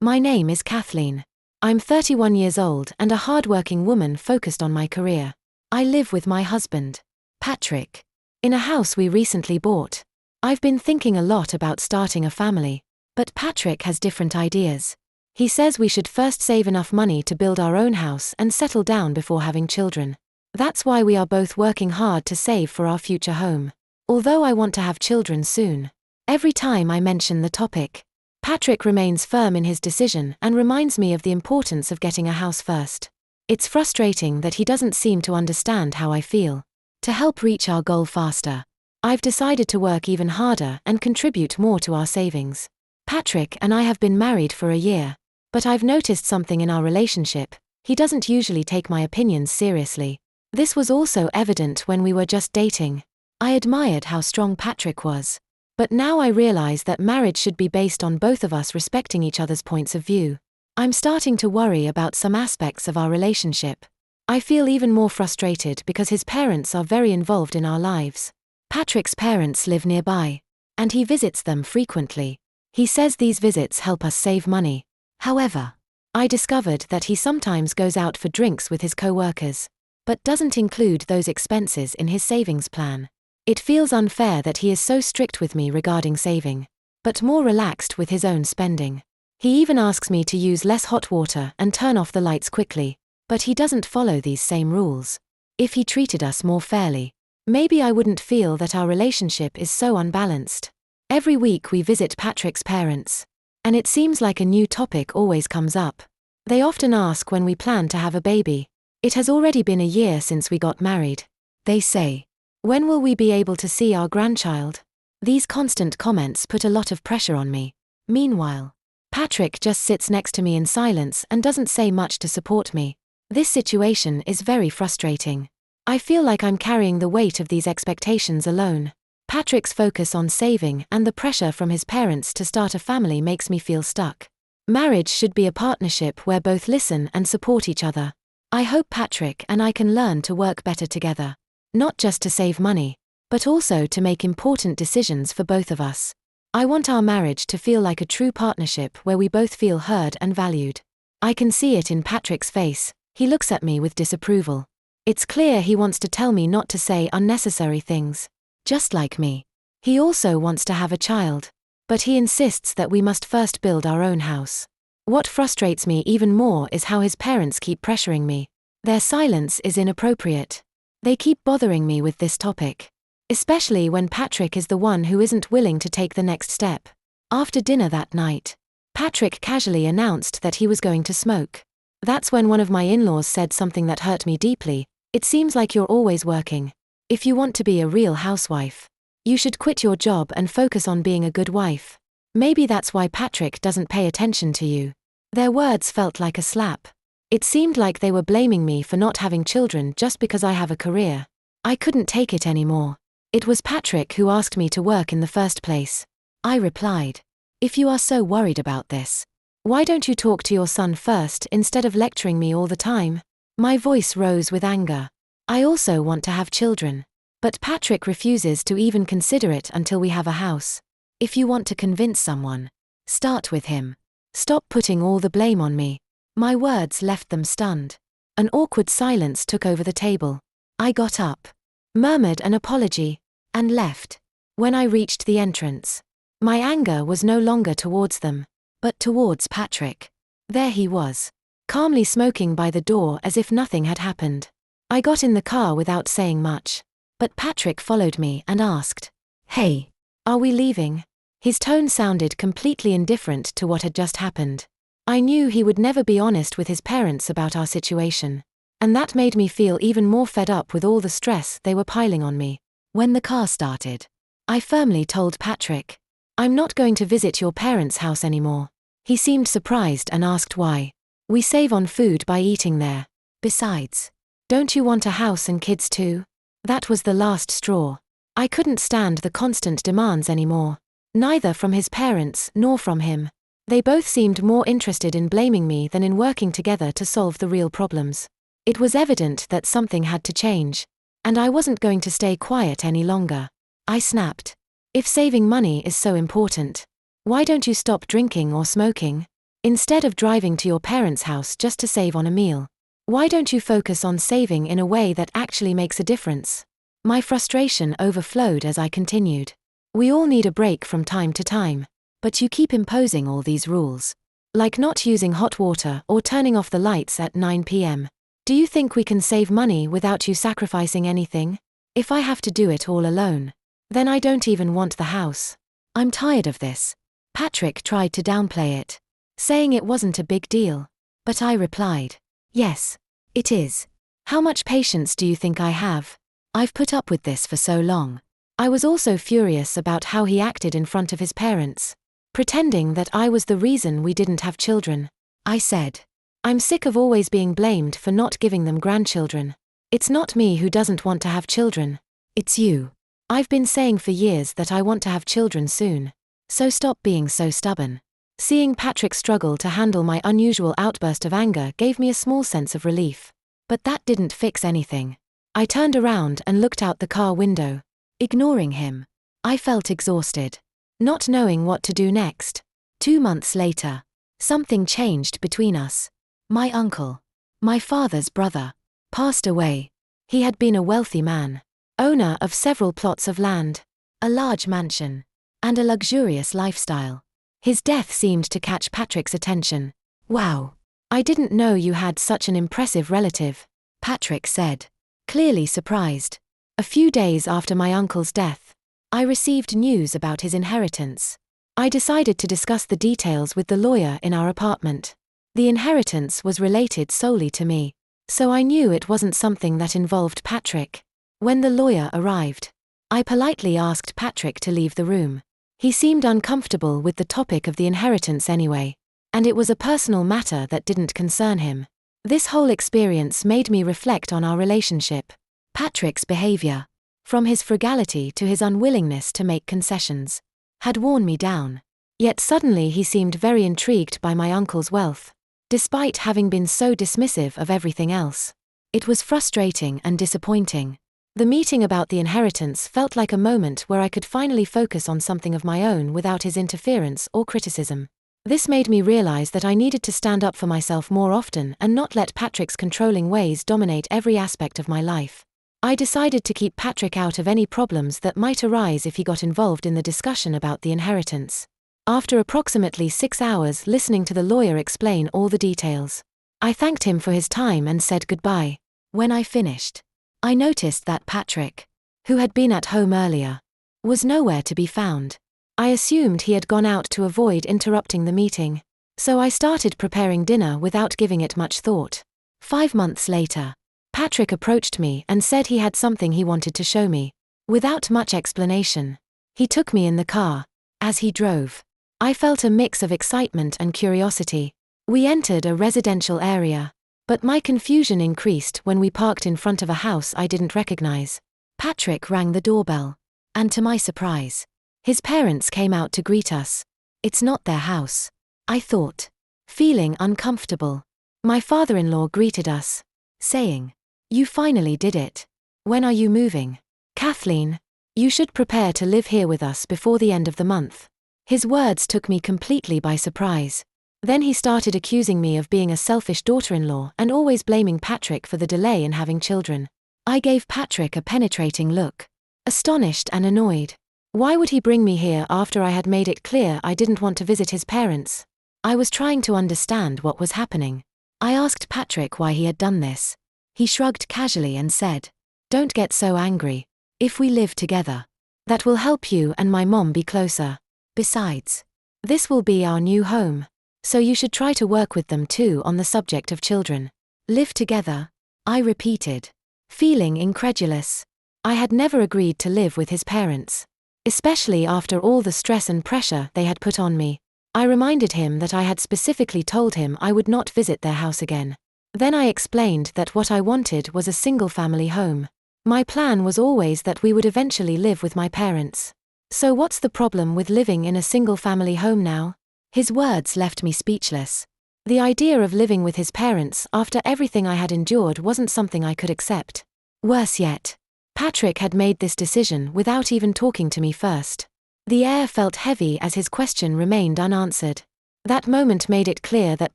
My name is Kathleen. I'm 31 years old and a hardworking woman focused on my career. I live with my husband, Patrick, in a house we recently bought. I've been thinking a lot about starting a family, but Patrick has different ideas. He says we should first save enough money to build our own house and settle down before having children. That's why we are both working hard to save for our future home. Although I want to have children soon, every time I mention the topic, Patrick remains firm in his decision and reminds me of the importance of getting a house first. It's frustrating that he doesn't seem to understand how I feel. To help reach our goal faster, I've decided to work even harder and contribute more to our savings. Patrick and I have been married for a year, but I've noticed something in our relationship. He doesn't usually take my opinions seriously. This was also evident when we were just dating. I admired how strong Patrick was. But now I realize that marriage should be based on both of us respecting each other's points of view. I'm starting to worry about some aspects of our relationship. I feel even more frustrated because his parents are very involved in our lives. Patrick's parents live nearby, and he visits them frequently. He says these visits help us save money. However, I discovered that he sometimes goes out for drinks with his co-workers, but doesn't include those expenses in his savings plan. It feels unfair that he is so strict with me regarding saving, but more relaxed with his own spending. He even asks me to use less hot water and turn off the lights quickly, but he doesn't follow these same rules. If he treated us more fairly, maybe I wouldn't feel that our relationship is so unbalanced. Every week we visit Patrick's parents, and it seems like a new topic always comes up. They often ask when we plan to have a baby. It has already been a year since we got married. They say, "When will we be able to see our grandchild?" These constant comments put a lot of pressure on me. Meanwhile, Patrick just sits next to me in silence and doesn't say much to support me. This situation is very frustrating. I feel like I'm carrying the weight of these expectations alone. Patrick's focus on saving and the pressure from his parents to start a family makes me feel stuck. Marriage should be a partnership where both listen and support each other. I hope Patrick and I can learn to work better together. Not just to save money, but also to make important decisions for both of us. I want our marriage to feel like a true partnership where we both feel heard and valued. I can see it in Patrick's face. He looks at me with disapproval. It's clear he wants to tell me not to say unnecessary things. Just like me. He also wants to have a child, but he insists that we must first build our own house. What frustrates me even more is how his parents keep pressuring me. Their silence is inappropriate. They keep bothering me with this topic, especially when Patrick is the one who isn't willing to take the next step. After dinner that night, Patrick casually announced that he was going to smoke. That's when one of my in-laws said something that hurt me deeply. "It seems like you're always working. If you want to be a real housewife, you should quit your job and focus on being a good wife. Maybe that's why Patrick doesn't pay attention to you." Their words felt like a slap. It seemed like they were blaming me for not having children just because I have a career. I couldn't take it anymore. It was Patrick who asked me to work in the first place. I replied, "If you are so worried about this, why don't you talk to your son first instead of lecturing me all the time?" My voice rose with anger. I also want to have children, but Patrick refuses to even consider it until we have a house. If you want to convince someone, start with him. Stop putting all the blame on me. My words left them stunned. An awkward silence took over the table. I got up, murmured an apology, and left. When I reached the entrance, my anger was no longer towards them, but towards Patrick. There he was, calmly smoking by the door as if nothing had happened. I got in the car without saying much, but Patrick followed me and asked, "Hey, are we leaving?" His tone sounded completely indifferent to what had just happened. I knew he would never be honest with his parents about our situation, and that made me feel even more fed up with all the stress they were piling on me. When the car started, I firmly told Patrick, "I'm not going to visit your parents' house anymore." He seemed surprised and asked why. "We save on food by eating there. Besides, don't you want a house and kids too?" That was the last straw. I couldn't stand the constant demands anymore, neither from his parents nor from him. They both seemed more interested in blaming me than in working together to solve the real problems. It was evident that something had to change, and I wasn't going to stay quiet any longer. I snapped, "If saving money is so important, why don't you stop drinking or smoking?" Instead of driving to your parents' house just to save on a meal. Why don't you focus on saving in a way that actually makes a difference? My frustration overflowed as I continued. We all need a break from time to time. But you keep imposing all these rules. Like not using hot water or turning off the lights at 9 p.m. Do you think we can save money without you sacrificing anything? If I have to do it all alone, then I don't even want the house. I'm tired of this. Patrick tried to downplay it, saying it wasn't a big deal. But I replied, yes, it is. How much patience do you think I have? I've put up with this for so long. I was also furious about how he acted in front of his parents, pretending that I was the reason we didn't have children. I said, I'm sick of always being blamed for not giving them grandchildren. It's not me who doesn't want to have children. It's you. I've been saying for years that I want to have children soon. So stop being so stubborn. Seeing Patrick struggle to handle my unusual outburst of anger gave me a small sense of relief. But that didn't fix anything. I turned around and looked out the car window. Ignoring him. I felt exhausted. Not knowing what to do next. 2 months later. Something changed between us. My uncle, my father's brother, passed away. He had been a wealthy man, owner of several plots of land, a large mansion, and a luxurious lifestyle. His death seemed to catch Patrick's attention. Wow. I didn't know you had such an impressive relative, Patrick said, clearly surprised. A few days after my uncle's death, I received news about his inheritance. I decided to discuss the details with the lawyer in our apartment. The inheritance was related solely to me, so I knew it wasn't something that involved Patrick. When the lawyer arrived, I politely asked Patrick to leave the room. He seemed uncomfortable with the topic of the inheritance anyway, and it was a personal matter that didn't concern him. This whole experience made me reflect on our relationship. Patrick's behavior, from his frugality to his unwillingness to make concessions, had worn me down. Yet suddenly he seemed very intrigued by my uncle's wealth, despite having been so dismissive of everything else. It was frustrating and disappointing. The meeting about the inheritance felt like a moment where I could finally focus on something of my own without his interference or criticism. This made me realize that I needed to stand up for myself more often and not let Patrick's controlling ways dominate every aspect of my life. I decided to keep Patrick out of any problems that might arise if he got involved in the discussion about the inheritance. After approximately 6 hours listening to the lawyer explain all the details, I thanked him for his time and said goodbye. When I finished, I noticed that Patrick, who had been at home earlier, was nowhere to be found. I assumed he had gone out to avoid interrupting the meeting, so I started preparing dinner without giving it much thought. 5 months later, Patrick approached me and said he had something he wanted to show me. Without much explanation, he took me in the car. As he drove, I felt a mix of excitement and curiosity. We entered a residential area, but my confusion increased when we parked in front of a house I didn't recognize. Patrick rang the doorbell, and to my surprise, his parents came out to greet us. It's not their house, I thought, feeling uncomfortable. My father-in-law greeted us, saying, "You finally did it. When are you moving? Kathleen, you should prepare to live here with us before the end of the month." His words took me completely by surprise. Then he started accusing me of being a selfish daughter-in-law and always blaming Patrick for the delay in having children. I gave Patrick a penetrating look, astonished and annoyed. Why would he bring me here after I had made it clear I didn't want to visit his parents? I was trying to understand what was happening. I asked Patrick why he had done this. He shrugged casually and said, "Don't get so angry. If we live together, that will help you and my mom be closer. Besides, this will be our new home, so you should try to work with them too on the subject of children." Live together? I repeated, feeling incredulous. I had never agreed to live with his parents, especially after all the stress and pressure they had put on me. I reminded him that I had specifically told him I would not visit their house again. Then I explained that what I wanted was a single-family home. My plan was always that we would eventually live with my parents. So what's the problem with living in a single-family home now? His words left me speechless. The idea of living with his parents after everything I had endured wasn't something I could accept. Worse yet, Patrick had made this decision without even talking to me first. The air felt heavy as his question remained unanswered. That moment made it clear that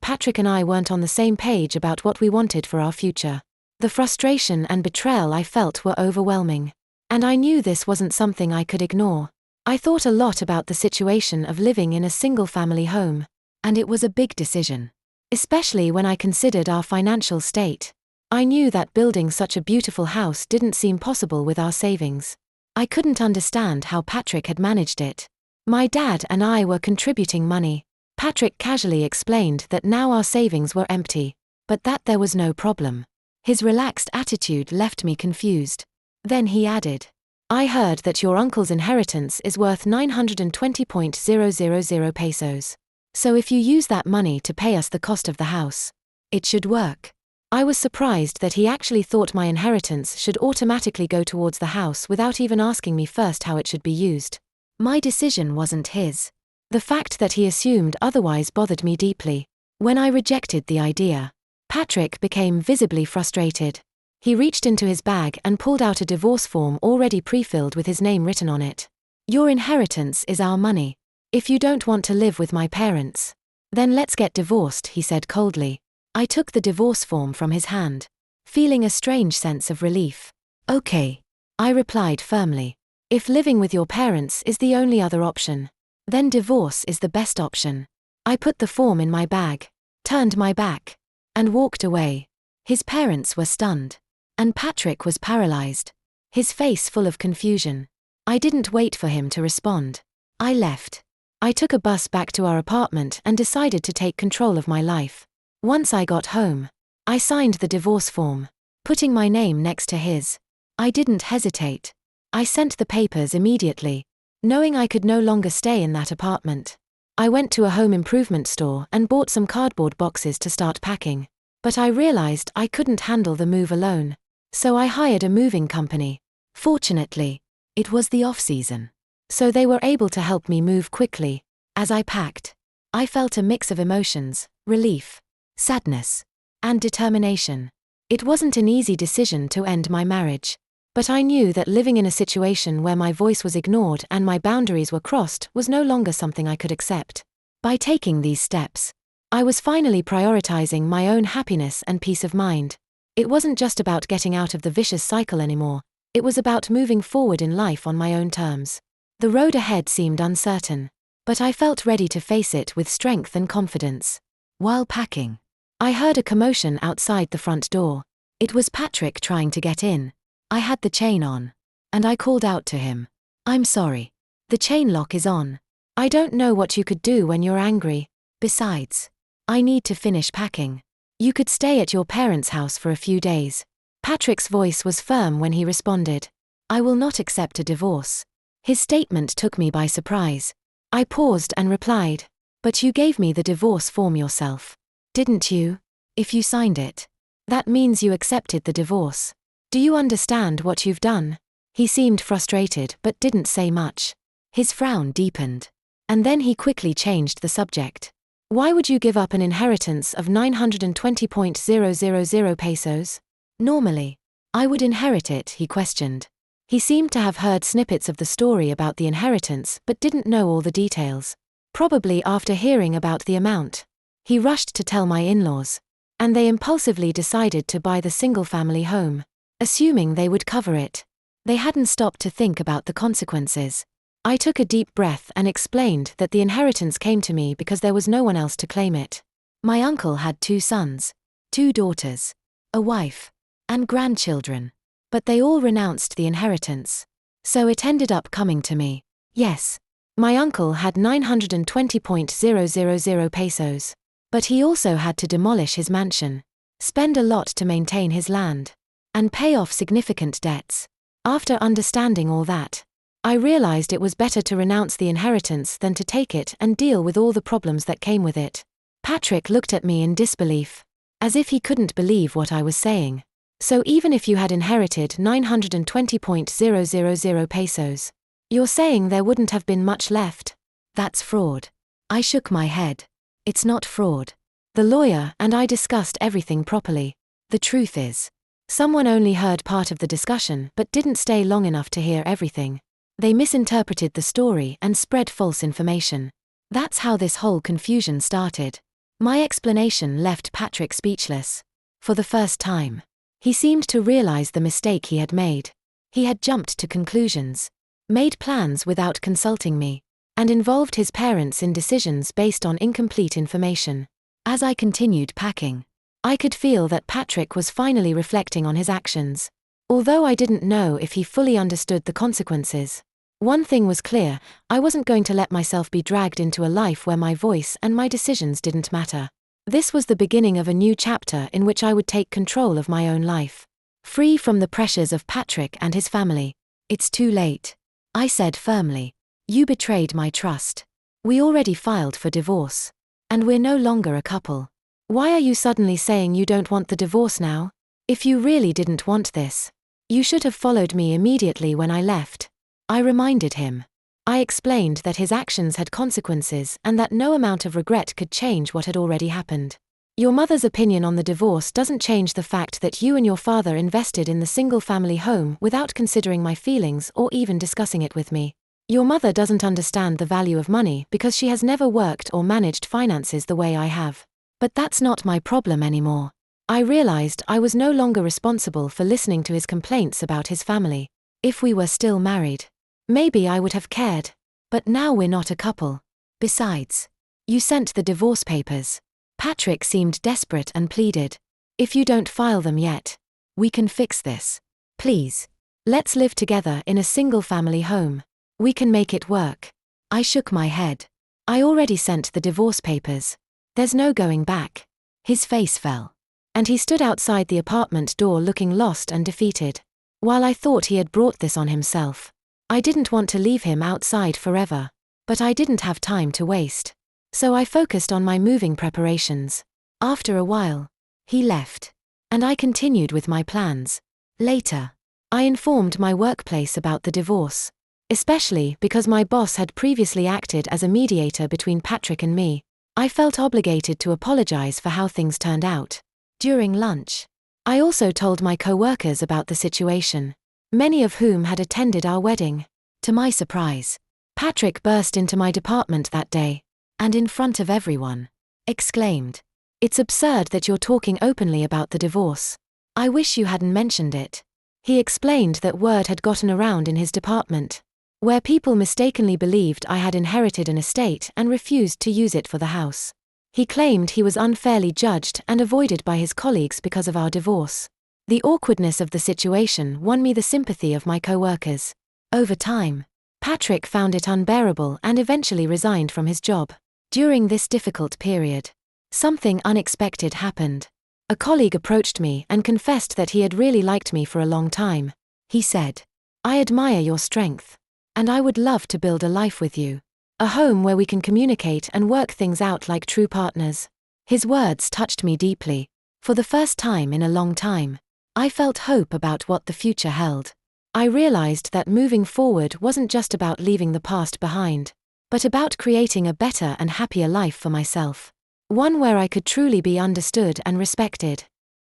Patrick and I weren't on the same page about what we wanted for our future. The frustration and betrayal I felt were overwhelming. And I knew this wasn't something I could ignore. I thought a lot about the situation of living in a single-family home. And it was a big decision. Especially when I considered our financial state. I knew that building such a beautiful house didn't seem possible with our savings. I couldn't understand how Patrick had managed it. My dad and I were contributing money. Patrick casually explained that now our savings were empty, but that there was no problem. His relaxed attitude left me confused. Then he added, "I heard that your uncle's inheritance is worth 920,000 pesos. So if you use that money to pay us the cost of the house, it should work." I was surprised that he actually thought my inheritance should automatically go towards the house without even asking me first how it should be used. My decision wasn't his. The fact that he assumed otherwise bothered me deeply. When I rejected the idea, Patrick became visibly frustrated. He reached into his bag and pulled out a divorce form already pre-filled with his name written on it. "Your inheritance is our money. If you don't want to live with my parents, then let's get divorced," he said coldly. I took the divorce form from his hand, feeling a strange sense of relief. "Okay," I replied firmly. "If living with your parents is the only other option, then divorce is the best option." I put the form in my bag, turned my back, and walked away. His parents were stunned, and Patrick was paralyzed, his face full of confusion. I didn't wait for him to respond. I left. I took a bus back to our apartment and decided to take control of my life. Once I got home, I signed the divorce form, putting my name next to his. I didn't hesitate. I sent the papers immediately, knowing I could no longer stay in that apartment. I went to a home improvement store and bought some cardboard boxes to start packing. But I realized I couldn't handle the move alone. So I hired a moving company. Fortunately, it was the off-season, so they were able to help me move quickly. As I packed, I felt a mix of emotions: relief, sadness, and determination. It wasn't an easy decision to end my marriage. But I knew that living in a situation where my voice was ignored and my boundaries were crossed was no longer something I could accept. By taking these steps, I was finally prioritizing my own happiness and peace of mind. It wasn't just about getting out of the vicious cycle anymore, it was about moving forward in life on my own terms. The road ahead seemed uncertain, but I felt ready to face it with strength and confidence. While packing, I heard a commotion outside the front door. It was Patrick trying to get in. I had the chain on, and I called out to him. "I'm sorry. The chain lock is on. I don't know what you could do when you're angry. Besides, I need to finish packing. You could stay at your parents' house for a few days." Patrick's voice was firm when he responded, "I will not accept a divorce." His statement took me by surprise. I paused and replied, "But you gave me the divorce form yourself, didn't you? If you signed it, that means you accepted the divorce. Do you understand what you've done?" He seemed frustrated but didn't say much. His frown deepened, and then he quickly changed the subject. "Why would you give up an inheritance of 920,000 pesos? Normally, I would inherit it," he questioned. He seemed to have heard snippets of the story about the inheritance but didn't know all the details. Probably after hearing about the amount, he rushed to tell my in-laws, and they impulsively decided to buy the single-family home, assuming they would cover it. They hadn't stopped to think about the consequences. I took a deep breath and explained that the inheritance came to me because there was no one else to claim it. My uncle had 2 sons, 2 daughters, a wife, and grandchildren. But they all renounced the inheritance. So it ended up coming to me. Yes, my uncle had 920,000 pesos. But he also had to demolish his mansion, spend a lot to maintain his land, and pay off significant debts. After understanding all that, I realized it was better to renounce the inheritance than to take it and deal with all the problems that came with it. Patrick looked at me in disbelief, as if he couldn't believe what I was saying. "So even if you had inherited 920,000 pesos, you're saying there wouldn't have been much left? That's fraud." I shook my head. "It's not fraud. The lawyer and I discussed everything properly. The truth is, someone only heard part of the discussion but didn't stay long enough to hear everything. They misinterpreted the story and spread false information. That's how this whole confusion started. My explanation left Patrick speechless. For the first time, he seemed to realize the mistake he had made. He had jumped to conclusions, made plans without consulting me, and involved his parents in decisions based on incomplete information. As I continued packing, I could feel that Patrick was finally reflecting on his actions. Although I didn't know if he fully understood the consequences, one thing was clear: I wasn't going to let myself be dragged into a life where my voice and my decisions didn't matter. This was the beginning of a new chapter in which I would take control of my own life, free from the pressures of Patrick and his family. "It's too late," I said firmly. "You betrayed my trust. We already filed for divorce, and we're no longer a couple. Why are you suddenly saying you don't want the divorce now? If you really didn't want this, you should have followed me immediately when I left," I reminded him. I explained that his actions had consequences and that no amount of regret could change what had already happened. "Your mother's opinion on the divorce doesn't change the fact that you and your father invested in the single-family home without considering my feelings or even discussing it with me. Your mother doesn't understand the value of money because she has never worked or managed finances the way I have. But that's not my problem anymore." I realized I was no longer responsible for listening to his complaints about his family. If we were still married, maybe I would have cared. But now we're not a couple. Besides, you sent the divorce papers. Patrick seemed desperate and pleaded. "If you don't file them yet, we can fix this. Please. Let's live together in a single-family home. We can make it work." I shook my head. "I already sent the divorce papers. There's no going back." His face fell, and he stood outside the apartment door looking lost and defeated. While I thought he had brought this on himself, I didn't want to leave him outside forever. But I didn't have time to waste. So I focused on my moving preparations. After a while, he left, and I continued with my plans. Later, I informed my workplace about the divorce, especially because my boss had previously acted as a mediator between Patrick and me. I felt obligated to apologize for how things turned out. During lunch, I also told my co-workers about the situation, many of whom had attended our wedding. To my surprise, Patrick burst into my department that day, and in front of everyone, exclaimed, "It's absurd that you're talking openly about the divorce. I wish you hadn't mentioned it." He explained that word had gotten around in his department, where people mistakenly believed I had inherited an estate and refused to use it for the house. He claimed he was unfairly judged and avoided by his colleagues because of our divorce. The awkwardness of the situation won me the sympathy of my co-workers. Over time, Patrick found it unbearable and eventually resigned from his job. During this difficult period, something unexpected happened. A colleague approached me and confessed that he had really liked me for a long time. He said, "I admire your strength, and I would love to build a life with you. A home where we can communicate and work things out like true partners." His words touched me deeply. For the first time in a long time, I felt hope about what the future held. I realized that moving forward wasn't just about leaving the past behind, but about creating a better and happier life for myself. One where I could truly be understood and respected.